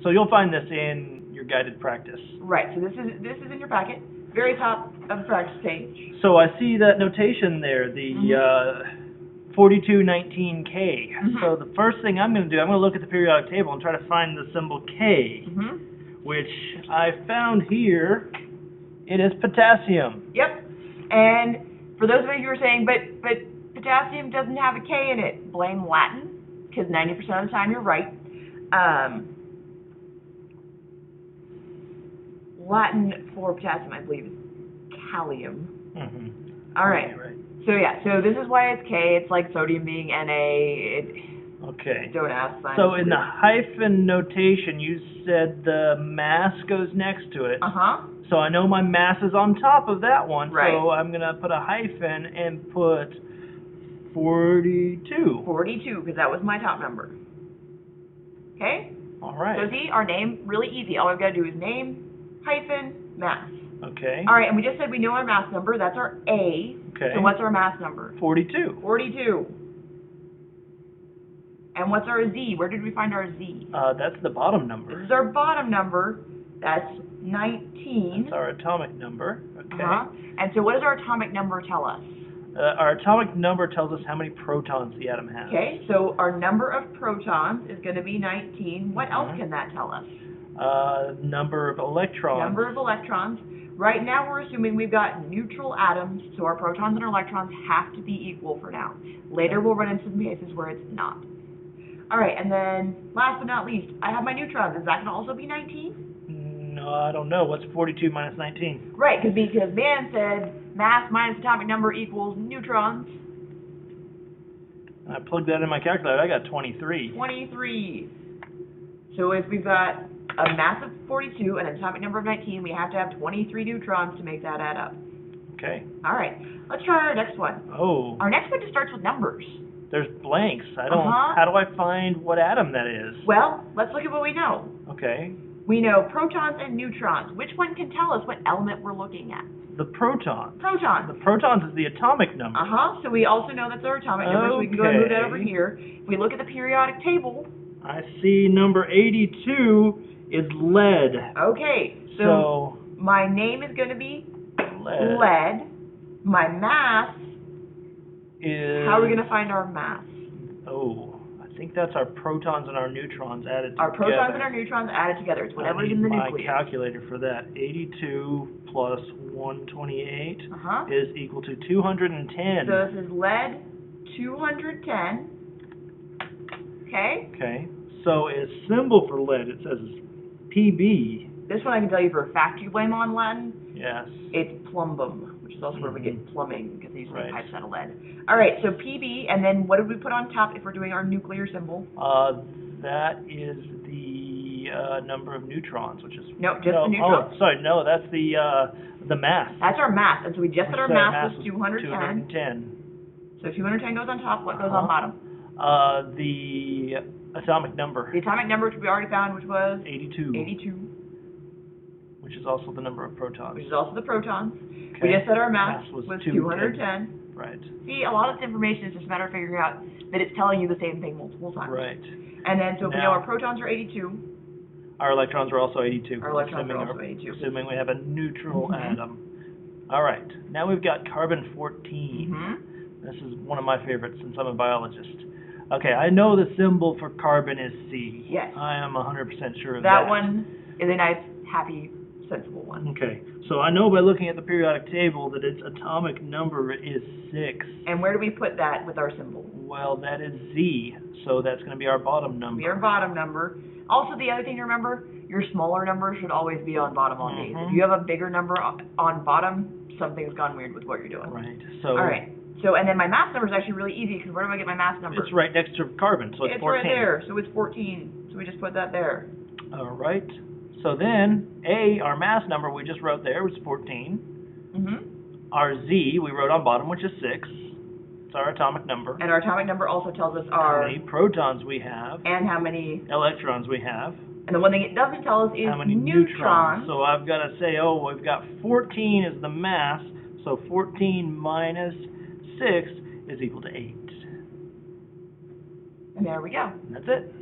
So you'll find this in your guided practice. Right, so this is in your packet, very top of the practice page. So I see that notation there, the 4219K. So the first thing I'm going to do, I'm going to look at the periodic table and try to find the symbol K, which I found here. It is potassium. Yep, and for those of you who are saying, but potassium doesn't have a K in it, blame Latin, because 90% of the time you're right. Latin for potassium, I believe, is kalium. All right. So yeah, so this is why it's K. It's like sodium being Na. Okay. Don't ask science. So in the hyphen notation, you said the mass goes next to it. So I know my mass is on top of that one. Right. So I'm going to put a hyphen and put 42. 42, because that was my top number. Okay? All right. So see, our name, really easy. All I've got to do is name, hyphen, mass. Okay. All right, and we just said we know our mass number. That's our A. Okay. So what's our mass number? 42. 42. And what's our Z? Where did we find our Z? That's the bottom number. This is our bottom number. That's 19. That's our atomic number. Okay. And so what does our atomic number tell us? Our atomic number tells us how many protons the atom has. Okay, so our number of protons is going to be 19. What else can that tell us? Number of electrons. Number of electrons. Right now we're assuming we've got neutral atoms, so our protons and our electrons have to be equal for now. Later we'll run into some cases where it's not. All right, and then last but not least, I have my neutrons. Is that going to also be 19? No, I don't know. What's 42 minus 19? Right, because man said mass minus atomic number equals neutrons. I plugged that in my calculator. I got 23. 23. So if we've got a mass of 42 and an atomic number of 19, we have to have 23 neutrons to make that add up. Okay. All right, let's try our next one. Oh. Our next one just starts with numbers. There's blanks. I don't. How do I find what atom that is? Well, let's look at what we know. Okay. We know protons and neutrons. Which one can tell us what element we're looking at? The proton. Protons. The protons is the atomic number. So we also know that's our atomic number, so we can go and move that over here. If we look at the periodic table. I see number 82 is lead. Okay, so my name is going to be lead. My mass is... How are we going to find our mass? Oh, I think that's our protons and our neutrons added together. Our protons and our neutrons added together. It's whatever's in the nucleus. I need my calculator for that. 82 plus 128 is equal to 210. So this is lead 210. Okay? Okay. So its symbol for lead, it says PB. This one I can tell you for a fact you blame on Latin. Yes. It's plumbum, which is also where we get plumbing, because they use pipes out of lead. All right, so PB, and then what did we put on top if we're doing our nuclear symbol? That is the number of neutrons, which is... No, just the neutrons. Oh, sorry, no, that's the mass. That's our mass, and so we just said our mass was 210. 210. So 210 goes on top. What goes on bottom? The atomic number. The atomic number, which we already found, which was? 82. 82. Which is also the number of protons. Which is also the protons. Okay. We just said our mass was 210. 210. Right. See, a lot of this information is just a matter of figuring out that it's telling you the same thing multiple times. Right. And then, so if we know our protons are 82. Our electrons are also 82. Our electrons are also 82. Assuming we have a neutral atom. All right. Now we've got carbon 14. This is one of my favorites since I'm a biologist. Okay, I know the symbol for carbon is C. Yes. I am 100% sure of that. That one is a nice, happy, sensible one. Okay, so I know by looking at the periodic table that its atomic number is 6. And where do we put that with our symbol? Well, that is Z, so that's going to be our bottom number. Be our bottom number. Also, the other thing to remember, your smaller number should always be on bottom on these. If you have a bigger number on bottom, something's gone weird with what you're doing. Right. So. All right. So, and then my mass number is actually really easy, because where do I get my mass number? It's right next to carbon, so it's 14. It's right there, so it's 14. So we just put that there. All right. So then, our mass number we just wrote there was 14. Our Z we wrote on bottom, which is 6. It's our atomic number. And our atomic number also tells us how many protons we have. And how many electrons we have. And the one thing it doesn't tell us is how many neutrons. So I've got to say, we've got 14 is the mass, so 14 minus 6 is equal to 8. And there we go. And that's it.